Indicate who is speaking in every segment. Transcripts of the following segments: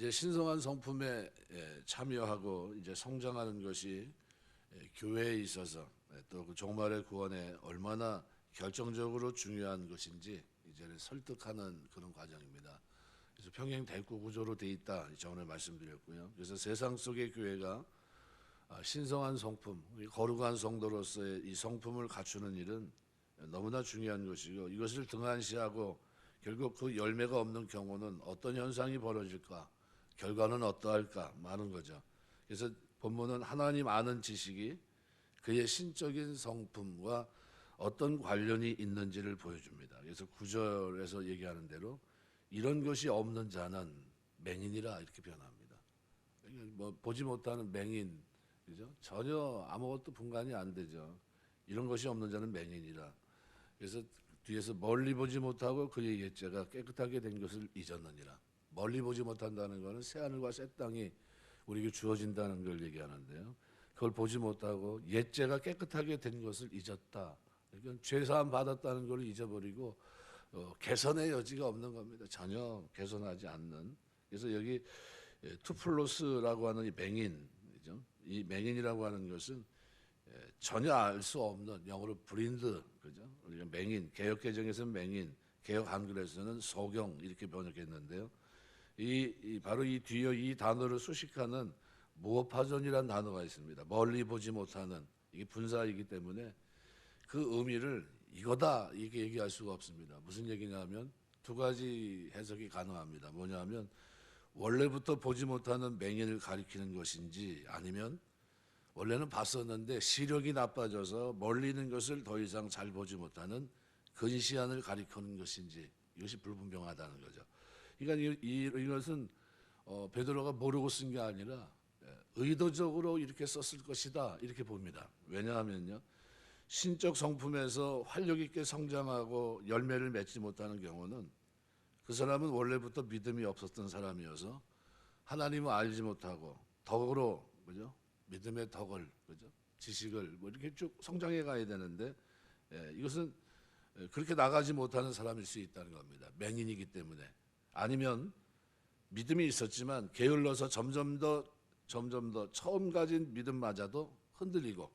Speaker 1: 이제 신성한 성품에 참여하고 이제 성장하는 것이 교회에 있어서 또 그 종말의 구원에 얼마나 결정적으로 중요한 것인지 이제는 설득하는 그런 과정입니다. 그래서 평행 대구 구조로 돼 있다 전에 말씀드렸고요. 그래서 세상 속의 교회가 신성한 성품, 거룩한 성도로서의 이 성품을 갖추는 일은 너무나 중요한 것이고, 이것을 등한시하고 결국 그 열매가 없는 경우는 어떤 현상이 벌어질까, 결과는 어떠할까 많은 거죠. 그래서 본문은 하나님 아는 지식이 그의 신적인 성품과 어떤 관련이 있는지를 보여줍니다. 그래서 9절에서 얘기하는 대로 이런 것이 없는 자는 맹인이라 이렇게 변합니다. 뭐 보지 못하는 맹인, 그죠? 전혀 아무것도 분간이 안 되죠. 이런 것이 없는 자는 맹인이라. 그래서 뒤에서 멀리 보지 못하고 그의 옛죄가 깨끗하게 된 것을 잊었느니라. 멀리 보지 못한다는 것은 새 하늘과 새 땅이 우리에게 주어진다는 걸 얘기하는데요. 그걸 보지 못하고 옛죄가 깨끗하게 된 것을 잊었다. 그러니까 죄사함 받았다는 걸 잊어버리고 개선의 여지가 없는 겁니다. 전혀 개선하지 않는. 그래서 여기 투플로스라고 하는 이 맹인이죠. 이 맹인이라고 하는 것은 전혀 알 수 없는, 영어로 블린드, 그죠? 우리가 맹인, 개역 개정에서는 맹인, 개역 한글에서는 소경 이렇게 번역했는데요. 바로 이 뒤에 이 단어를 수식하는 무어파존이라는 단어가 있습니다. 멀리 보지 못하는, 이게 분사이기 때문에 그 의미를 이거다 이렇게 얘기할 수가 없습니다. 무슨 얘기냐면 두 가지 해석이 가능합니다. 뭐냐면 원래부터 보지 못하는 맹인을 가리키는 것인지, 아니면 원래는 봤었는데 시력이 나빠져서 멀리 있는 것을 더 이상 잘 보지 못하는 근시안을 가리키는 것인지, 이것이 불분명하다는 거죠. 그러니까 이것은 베드로가 모르고 쓴 게 아니라 의도적으로 이렇게 썼을 것이다 이렇게 봅니다. 왜냐하면요, 신적 성품에서 활력 있게 성장하고 열매를 맺지 못하는 경우는 그 사람은 원래부터 믿음이 없었던 사람이어서 하나님을 알지 못하고 덕으로, 그죠? 믿음의 덕을, 그죠? 지식을 뭐 이렇게 쭉 성장해 가야 되는데 이것은 그렇게 나가지 못하는 사람일 수 있다는 겁니다. 맹인이기 때문에. 아니면 믿음이 있었지만 게을러서 점점 더 처음 가진 믿음마저도 흔들리고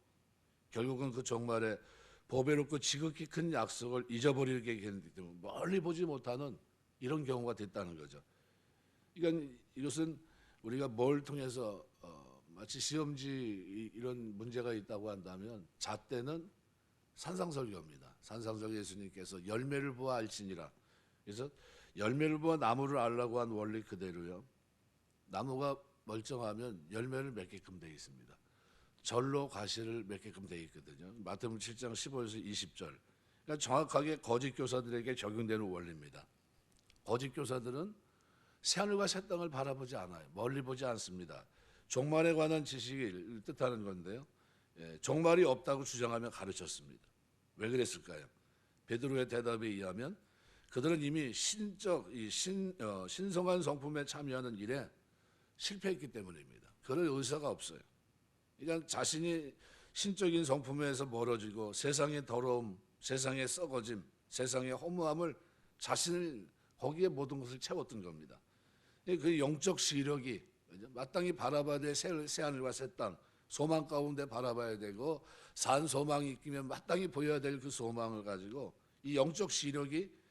Speaker 1: 결국은 그 종말에 보배롭고 지극히 큰 약속을 잊어버리게 되기 때문에 멀리 보지 못하는 이런 경우가 됐다는 거죠. 그러니까 이것은 우리가 뭘 통해서 마치 시험지 이런 문제가 있다고 한다면 잣대는 산상설교입니다. 산상설 예수님께서 열매를 보아 알지니라. 그래서 열매를 보아 나무를 알라고 한 원리 그대로요. 나무가 멀쩡하면 열매를 맺게끔 되어 있습니다. 절로 과실을 맺게끔 되어 있거든요. 마태복음 7장 15에서 20절. 그러니까 정확하게 거짓 교사들에게 적용되는 원리입니다. 거짓 교사들은 새하늘과 새 땅을 바라보지 않아요. 멀리 보지 않습니다. 종말에 관한 지식을 뜻하는 건데요. 종말이 없다고 주장하며 가르쳤습니다. 왜 그랬을까요? 베드로의 대답에 의하면 그들은 이미 신성한 성품에 참여하는 일에 실패했기 때문입니다. 그럴 의사가 없어요. 그러니까 자신이 신적인 성품에서 멀어지고 세상의 더러움, 세상의 썩어짐, 세상의 허무함을 자신을 거기에 모든 것을 채웠던 겁니다. 그 영적 시력이 마땅히 바라봐야 될 새하늘과 새 땅, 소망 가운데 바라봐야 되고 산 소망이 있기면 마땅히 보여야 될 그 소망을 가지고 이 영적 시력이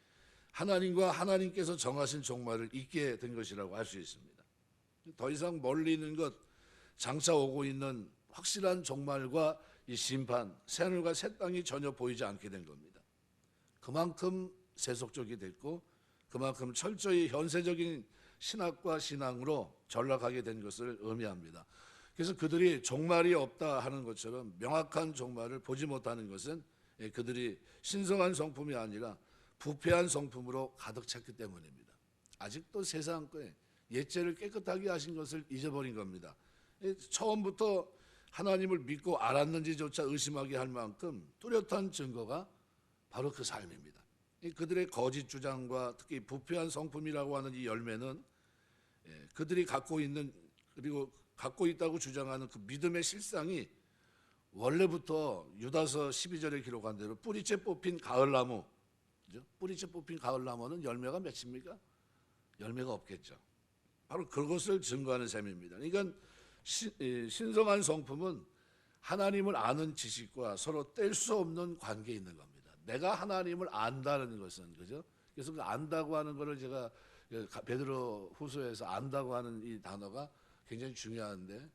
Speaker 1: 하나님과 하나님께서 정하신 종말을 잊게 된 것이라고 할 수 있습니다. 더 이상 멀리 있는 것, 장차 오고 있는 확실한 종말과 이 심판, 새하늘과 새 땅이 전혀 보이지 않게 된 겁니다. 그만큼 세속적이 됐고 그만큼 철저히 현세적인 신학과 신앙으로 전락하게 된 것을 의미합니다. 그래서 그들이 종말이 없다 하는 것처럼 명확한 종말을 보지 못하는 것은 그들이 신성한 성품이 아니라 부패한 성품으로 가득 찼기 때문입니다. 아직도 세상 거에 옛죄를 깨끗하게 하신 것을 잊어버린 겁니다. 처음부터 하나님을 믿고 알았는지조차 의심하게 할 만큼 뚜렷한 증거가 바로 그 삶입니다. 그들의 거짓 주장과 특히 부패한 성품이라고 하는 이 열매는 그들이 갖고 있는, 그리고 갖고 있다고 주장하는 그 믿음의 실상이 원래부터 유다서 12절에 기록한 대로 뿌리째 뽑힌 가을나무, 그죠? 뿌리째 뽑힌 가을나무는 열매가 맺힙니까? 열매가 없겠죠. 바로 그것을 증거하는 셈입니다. 그러니까 신성한 성품은 하나님을 아는 지식과 서로 뗄 수 없는 관계에 있는 겁니다. 내가 하나님을 안다는 것은, 그죠? 그래서 그 안다고 하는 것을 제가 베드로 후서에서 안다고 하는 이 단어가 굉장히 중요한데,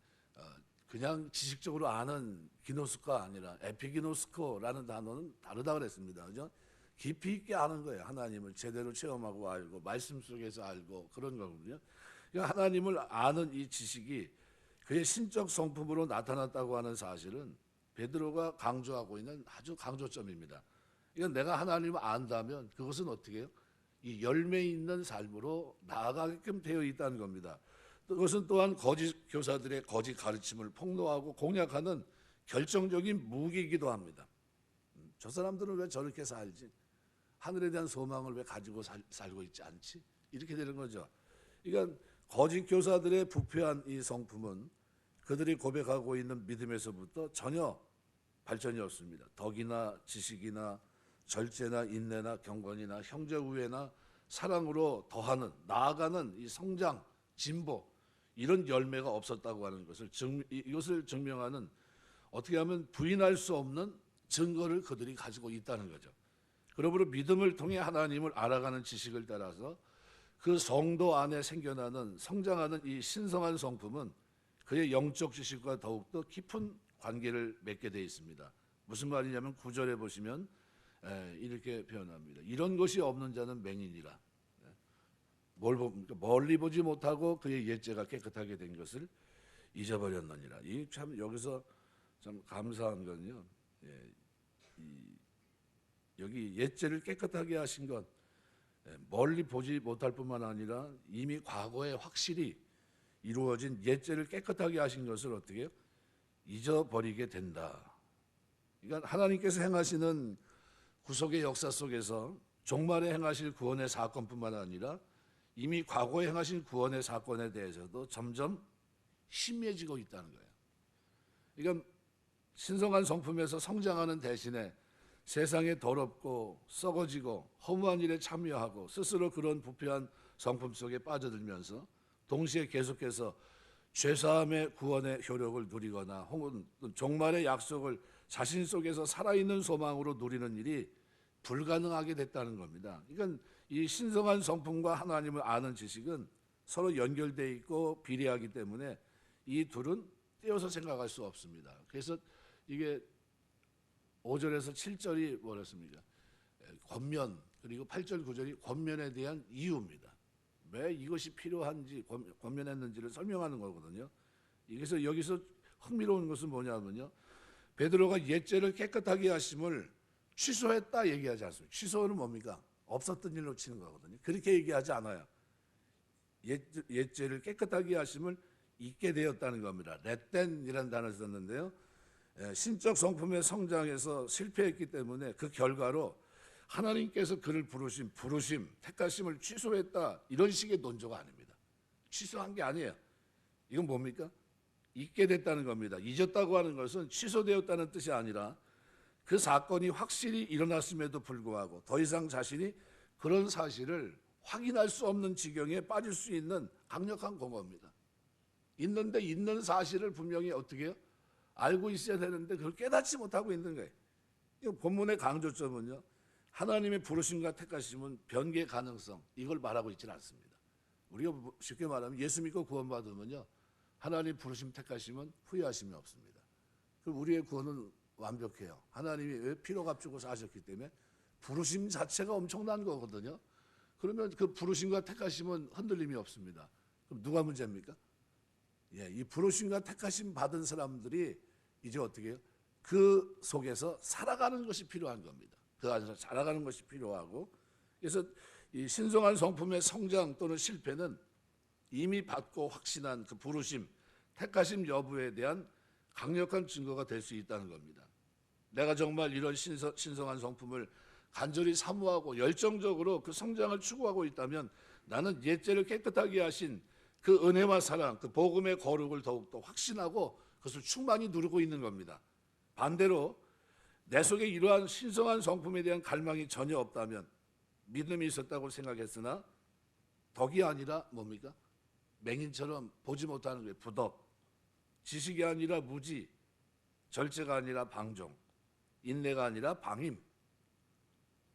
Speaker 1: 그냥 지식적으로 아는 기노스코가 아니라 에피기노스코라는 단어는 다르다 그랬습니다. 그죠? 깊이 있게 아는 거예요. 하나님을 제대로 체험하고 알고 말씀 속에서 알고 그런 거거든요. 그러니까 하나님을 아는 이 지식이 그의 신적 성품으로 나타났다고 하는 사실은 베드로가 강조하고 있는 아주 강조점입니다. 이건 내가 하나님을 안다면 그것은 어떻게 해요? 이 열매 있는 삶으로 나아가게끔 되어 있다는 겁니다. 그것은 또한 거짓 교사들의 거짓 가르침을 폭로하고 공략하는 결정적인 무기이기도 합니다. 저 사람들은 왜 저렇게 살지? 하늘에 대한 소망을 왜 가지고 살고 있지 않지? 이렇게 되는 거죠. 그러니까 거짓 교사들의 부패한 이 성품은 그들이 고백하고 있는 믿음에서부터 전혀 발전이 없습니다. 덕이나 지식이나 절제나 인내나 경건이나 형제 우애나 사랑으로 더하는 나아가는 이 성장, 진보 이런 열매가 없었다고 하는 것을 이것을 증명하는 어떻게 하면 부인할 수 없는 증거를 그들이 가지고 있다는 거죠. 그러므로 믿음을 통해 하나님을 알아가는 지식을 따라서 그 성도 안에 생겨나는 성장하는 이 신성한 성품은 그의 영적 지식과 더욱더 깊은 관계를 맺게 되어 있습니다. 무슨 말이냐면 9절에 보시면 이렇게 표현합니다. 이런 것이 없는 자는 맹인이라. 멀리 보지 못하고 그의 옛죄가 깨끗하게 된 것을 잊어버렸느니라. 이 참 여기서 참 감사한 건요. 여기 옛죄를 깨끗하게 하신 것 멀리 보지 못할 뿐만 아니라 이미 과거에 확실히 이루어진 옛죄를 깨끗하게 하신 것을 어떻게 해요? 잊어버리게 된다. 그러니까 하나님께서 행하시는 구속의 역사 속에서 종말에 행하실 구원의 사건뿐만 아니라 이미 과거에 행하신 구원의 사건에 대해서도 점점 희미해지고 있다는 거예요. 그러니까 신성한 성품에서 성장하는 대신에 세상에 더럽고 썩어지고 허무한 일에 참여하고 스스로 그런 부패한 성품 속에 빠져들면서 동시에 계속해서 죄사함의 구원의 효력을 누리거나 혹은 종말의 약속을 자신 속에서 살아있는 소망으로 누리는 일이 불가능하게 됐다는 겁니다. 그러니까 이 신성한 성품과 하나님을 아는 지식은 서로 연결되어 있고 비례하기 때문에 이 둘은 떼어서 생각할 수 없습니다. 그래서 이게 5절에서 7절이 뭐랬습니까? 권면, 그리고 8절 9절이 권면에 대한 이유입니다. 왜 이것이 필요한지 권면했는지를 설명하는 거거든요. 그래서 여기서 흥미로운 것은 뭐냐면요, 베드로가 옛죄를 깨끗하게 하심을 취소했다 얘기하지 않습니다. 취소는 뭡니까? 없었던 일로 치는 거거든요. 그렇게 얘기하지 않아요. 옛죄를 깨끗하게 하심을 잊게 되었다는 겁니다. 레텐이라는 단어를 썼는데요, 신적 성품의 성장에서 실패했기 때문에 그 결과로 하나님께서 그를 부르심, 택하심을 취소했다, 이런 식의 논조가 아닙니다. 취소한 게 아니에요. 이건 뭡니까? 잊게 됐다는 겁니다. 잊었다고 하는 것은 취소되었다는 뜻이 아니라 그 사건이 확실히 일어났음에도 불구하고 더 이상 자신이 그런 사실을 확인할 수 없는 지경에 빠질 수 있는 강력한 공허입니다. 있는데 있는 사실을 분명히 어떻게 해요? 알고 있어야 되는데 그걸 깨닫지 못하고 있는 거예요. 이 본문의 강조점은요, 하나님의 부르심과 택하심은 변개 가능성, 이걸 말하고 있지는 않습니다. 우리가 쉽게 말하면 예수 믿고 구원받으면요, 하나님 부르심 택하심은 후회하심이 없습니다. 그럼 우리의 구원은 완벽해요. 하나님이 왜 피로 값주고 사셨기 때문에 부르심 자체가 엄청난 거거든요. 그러면 그 부르심과 택하심은 흔들림이 없습니다. 그럼 누가 문제입니까? 이 부르심과 택하심 받은 사람들이 이제 어떻게 해요? 그 속에서 살아가는 것이 필요한 겁니다. 그 안에서 자라가는 것이 필요하고, 그래서 이 신성한 성품의 성장 또는 실패는 이미 받고 확신한 그 부르심, 택하심 여부에 대한 강력한 증거가 될 수 있다는 겁니다. 내가 정말 이런 신성한 성품을 간절히 사모하고 열정적으로 그 성장을 추구하고 있다면 나는 옛죄를 깨끗하게 하신 그 은혜와 사랑, 그 복음의 거룩을 더욱더 확신하고 그것을 충만히 누리고 있는 겁니다. 반대로 내 속에 이러한 신성한 성품에 대한 갈망이 전혀 없다면 믿음이 있었다고 생각했으나 덕이 아니라 뭡니까? 맹인처럼 보지 못하는 거예요. 부덕. 지식이 아니라 무지, 절제가 아니라 방종, 인내가 아니라 방임,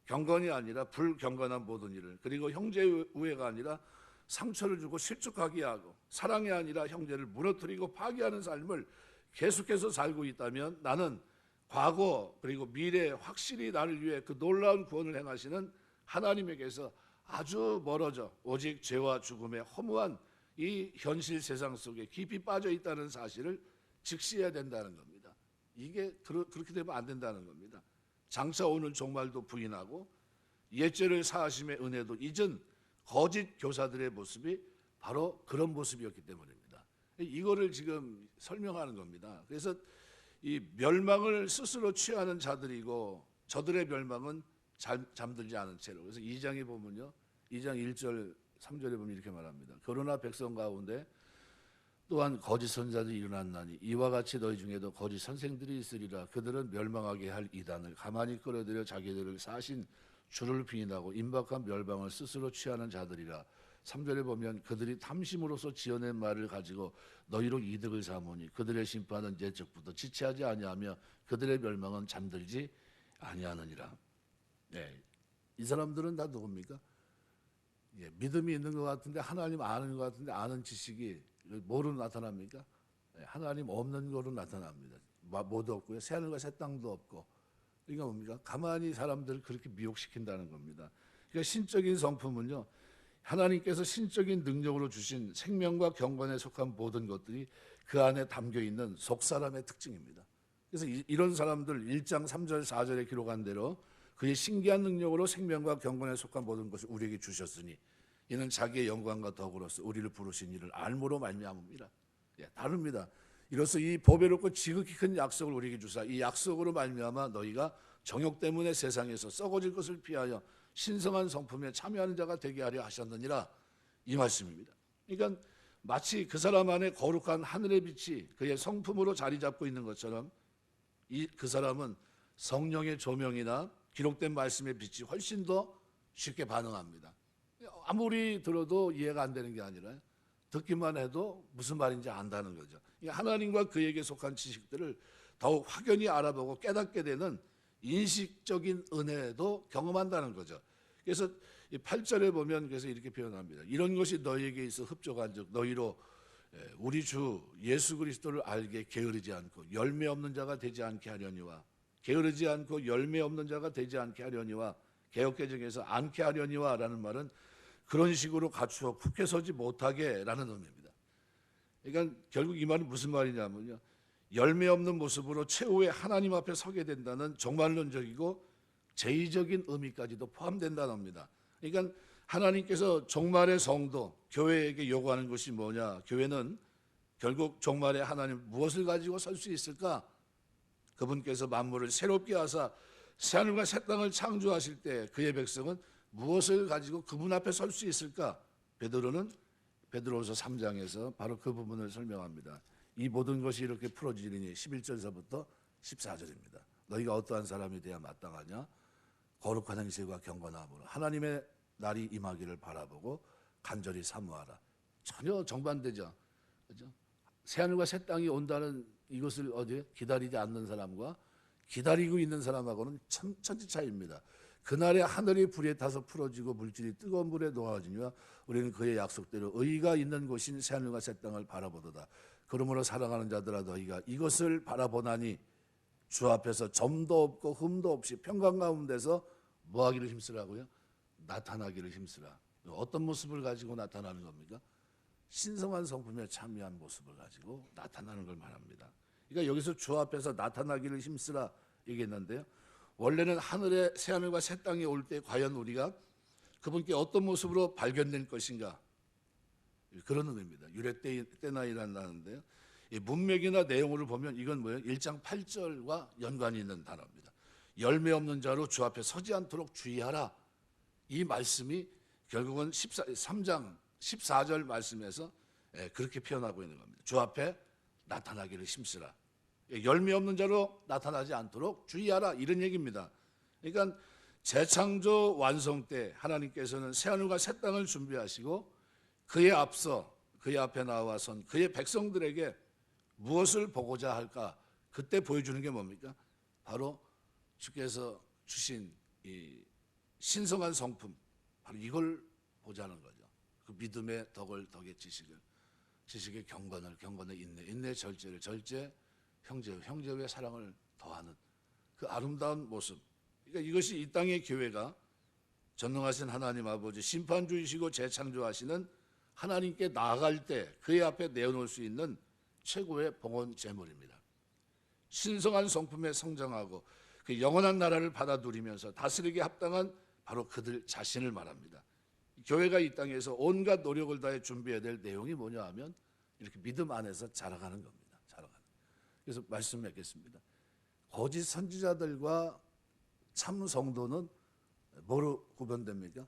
Speaker 1: 경건이 아니라 불경건한 모든 일을, 그리고 형제 우애가 아니라 상처를 주고 실족하게 하고, 사랑이 아니라 형제를 무너뜨리고 파괴하는 삶을 계속해서 살고 있다면 나는 과거 그리고 미래에 확실히 나를 위해 그 놀라운 구원을 행하시는 하나님에게서 아주 멀어져 오직 죄와 죽음의 허무한 이 현실 세상 속에 깊이 빠져 있다는 사실을 직시해야 된다는 겁니다. 이게 그렇게 되면 안 된다는 겁니다. 장차 오는 종말도 부인하고 옛죄를 사하심의 은혜도 잊은 거짓 교사들의 모습이 바로 그런 모습이었기 때문입니다. 이거를 지금 설명하는 겁니다. 그래서 이 멸망을 스스로 취하는 자들이고 저들의 멸망은 잠들지 않은 채로. 그래서 2장에 보면요, 2장 1절 3절에 보면 이렇게 말합니다. 그러나 백성 가운데 또한 거짓 선자들이 일어났나니 이와 같이 너희 중에도 거짓 선생들이 있으리라. 그들은 멸망하게 할 이단을 가만히 끌어들여 자기들을 사신 주를 비인하고 임박한 멸망을 스스로 취하는 자들이라. 3절에 보면 그들이 탐심으로서 지어낸 말을 가지고 너희로 이득을 삼으니 그들의 심판은 옛적부터 지체하지 아니하며 그들의 멸망은 잠들지 아니하느니라. 네, 이 사람들은 다 누굽니까? 예, 믿음이 있는 것 같은데, 하나님 아는 것 같은데, 아는 지식이 뭐로 나타납니까? 예, 하나님 없는 거로 나타납니다. 뭐도 없고요, 새하늘과 새 땅도 없고. 이게 뭡니까? 가만히 사람들을 그렇게 미혹시킨다는 겁니다. 그러니까 신적인 성품은요, 하나님께서 신적인 능력으로 주신 생명과 경건에 속한 모든 것들이 그 안에 담겨 있는 속사람의 특징입니다. 그래서 이런 사람들 1장 3절 4절에 기록한 대로 그의 신기한 능력으로 생명과 경건에 속한 모든 것을 우리에게 주셨으니 이는 자기의 영광과 덕으로서 우리를 부르신 이를 알므로 말미암습니다. 예, 다릅니다. 이로써 이 보배롭고 지극히 큰 약속을 우리에게 주사 이 약속으로 말미암아 너희가 정욕 때문에 세상에서 썩어질 것을 피하여 신성한 성품에 참여하는 자가 되게 하려 하셨느니라, 이 말씀입니다. 그러니까 마치 그 사람 안에 거룩한 하늘의 빛이 그의 성품으로 자리 잡고 있는 것처럼 그 사람은 성령의 조명이나 기록된 말씀의 빛이 훨씬 더 쉽게 반응합니다. 아무리 들어도 이해가 안 되는 게 아니라 듣기만 해도 무슨 말인지 안다는 거죠. 하나님과 그에게 속한 지식들을 더욱 확연히 알아보고 깨닫게 되는 인식적인 은혜도 경험한다는 거죠. 그래서 8절에 보면 그래서 이렇게 표현합니다. 이런 것이 너희에게 있어 흡족한즉 너희로 우리 주 예수 그리스도를 알게 게으르지 않고 열매 없는 자가 되지 않게 하려니와, 게으르지 않고 열매 없는 자가 되지 않게 하려니와, 개역개정에서 않게 하려니와 라는 말은 그런 식으로 갖추어 굳게 서지 못하게 라는 의미입니다. 그러니까 결국 이 말은 무슨 말이냐면요, 열매 없는 모습으로 최후의 하나님 앞에 서게 된다는 종말론적이고 제의적인 의미까지도 포함된다는 겁니다. 그러니까 하나님께서 종말의 성도, 교회에게 요구하는 것이 뭐냐? 교회는 결국 종말에 하나님 무엇을 가지고 설 수 있을까? 그분께서 만물을 새롭게 하사 새하늘과 새 땅을 창조하실 때 그의 백성은 무엇을 가지고 그분 앞에 설 수 있을까? 베드로는 베드로후서 3장에서 바로 그 부분을 설명합니다. 이 모든 것이 이렇게 풀어지리니 11절서부터 14절입니다. 너희가 어떠한 사람이 되어야 마땅하냐? 거룩한 행실과 경건함으로 하나님의 날이 임하기를 바라보고 간절히 사모하라. 전혀 정반대죠. 그렇죠? 새하늘과 새 땅이 온다는 이것을 어디에 기다리지 않는 사람과 기다리고 있는 사람하고는 천지 차이입니다. 그날에 하늘이 불에 타서 풀어지고 물질이 뜨거운 물에 녹아지니와 우리는 그의 약속대로 의가 있는 곳인 새하늘과 새 땅을 바라보도다. 그러므로 사랑하는 자들아 너희가 이것을 바라보나니 주 앞에서 점도 없고 흠도 없이 평강 가운데서 뭐 하기를 힘쓰라고요? 나타나기를 힘쓰라. 어떤 모습을 가지고 나타나는 겁니까? 신성한 성품에 참여한 모습을 가지고 나타나는 걸 말합니다. 그러니까 여기서 주 앞에서 나타나기를 힘쓰라 얘기했는데요, 원래는 하늘에 새하늘과 새 땅이 올 때 과연 우리가 그분께 어떤 모습으로 발견될 것인가, 그런 의미입니다. 유래 때나 일어나는데요, 문맥이나 내용을 보면 이건 뭐예요? 1장 8절과 연관이 있는 단어입니다. 열매 없는 자로 주 앞에 서지 않도록 주의하라. 이 말씀이 결국은 3장 14절 말씀에서 그렇게 표현하고 있는 겁니다. 주 앞에 나타나기를 힘쓰라. 열매 없는 자로 나타나지 않도록 주의하라, 이런 얘기입니다. 그러니까 재창조 완성 때 하나님께서는 새하늘과 새 땅을 준비하시고 그에 앞서 그의 앞에 나와선 그의 백성들에게 무엇을 보고자 할까? 그때 보여주는 게 뭡니까? 바로 주께서 주신 이 신성한 성품, 바로 이걸 보자는 거죠. 그 믿음의 덕의 지식의 경건의 인내 절제를, 형제의 사랑을 더하는 그 아름다운 모습. 그러니까 이것이 이 땅의 교회가 전능하신 하나님 아버지, 심판주이시고 재창조하시는 하나님께 나아갈 때 그의 앞에 내어놓을 수 있는 최고의 봉헌 제물입니다. 신성한 성품에 성장하고 그 영원한 나라를 받아 누리면서 다스리기에 합당한 바로 그들 자신을 말합니다. 교회가 이 땅에서 온갖 노력을 다해 준비해야 될 내용이 뭐냐 하면 이렇게 믿음 안에서 자라가는 겁니다. 그래서 말씀 맺겠습니다. 거짓 선지자들과 참 성도는 뭐로 구분됩니까?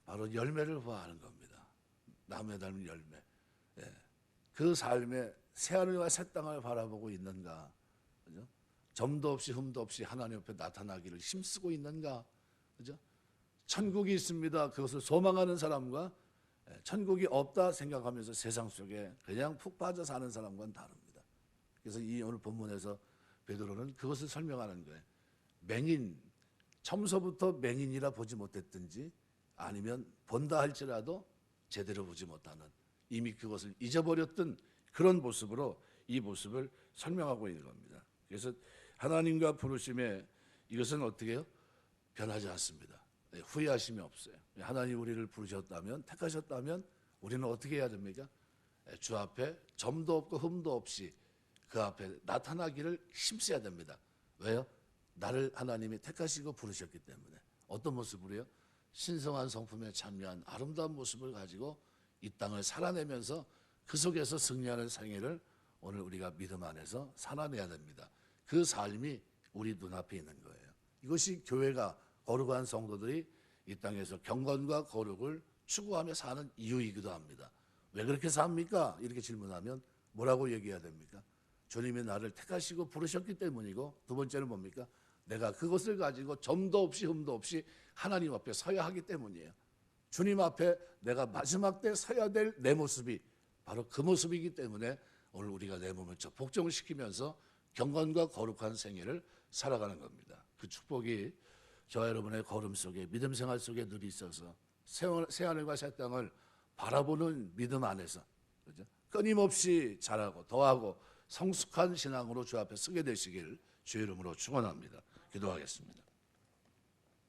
Speaker 1: 바로 열매를 보아하는 겁니다. 나무에 닮은 열매. 그 삶에 새하늘과 새 땅을 바라보고 있는가? 그죠? 점도 없이 흠도 없이 하나님 앞에 나타나기를 힘쓰고 있는가? 그죠? 천국이 있습니다. 그것을 소망하는 사람과 천국이 없다 생각하면서 세상 속에 그냥 푹 빠져 사는 사람과는 다릅니다. 그래서 이 오늘 본문에서 베드로는 그것을 설명하는 거예요. 맹인, 처음서부터 맹인이라 보지 못했든지 아니면 본다 할지라도 제대로 보지 못하는, 이미 그것을 잊어버렸던 그런 모습으로 이 모습을 설명하고 있는 겁니다. 그래서 하나님과 부르심에 이것은 어떻게 해요? 변하지 않습니다. 후회하심이 없어요. 하나님 우리를 부르셨다면, 택하셨다면 우리는 어떻게 해야 됩니까? 주 앞에 점도 없고 흠도 없이 그 앞에 나타나기를 힘써야 됩니다. 왜요? 나를 하나님이 택하시고 부르셨기 때문에. 어떤 모습으로요? 신성한 성품에 참여한 아름다운 모습을 가지고 이 땅을 살아내면서 그 속에서 승리하는 생애를 오늘 우리가 믿음 안에서 살아내야 됩니다. 그 삶이 우리 눈앞에 있는 거예요. 이것이 교회가, 거룩한 성도들이 이 땅에서 경건과 거룩을 추구하며 사는 이유이기도 합니다. 왜 그렇게 삽니까? 이렇게 질문하면 뭐라고 얘기해야 됩니까? 주님이 나를 택하시고 부르셨기 때문이고, 두 번째는 뭡니까? 내가 그것을 가지고 점도 없이 흠도 없이 하나님 앞에 서야 하기 때문이에요. 주님 앞에 내가 마지막 때 서야 될 내 모습이 바로 그 모습이기 때문에 오늘 우리가 내 몸을 복종을 시키면서 경건과 거룩한 생애를 살아가는 겁니다. 그 축복이 저와 여러분의 걸음 속에, 믿음 생활 속에 늘 있어서 새하늘과 새 땅을 바라보는 믿음 안에서, 그죠? 끊임없이 자라고 더하고 성숙한 신앙으로 주 앞에 서게 되시길 주의 이름으로 축원합니다. 기도하겠습니다.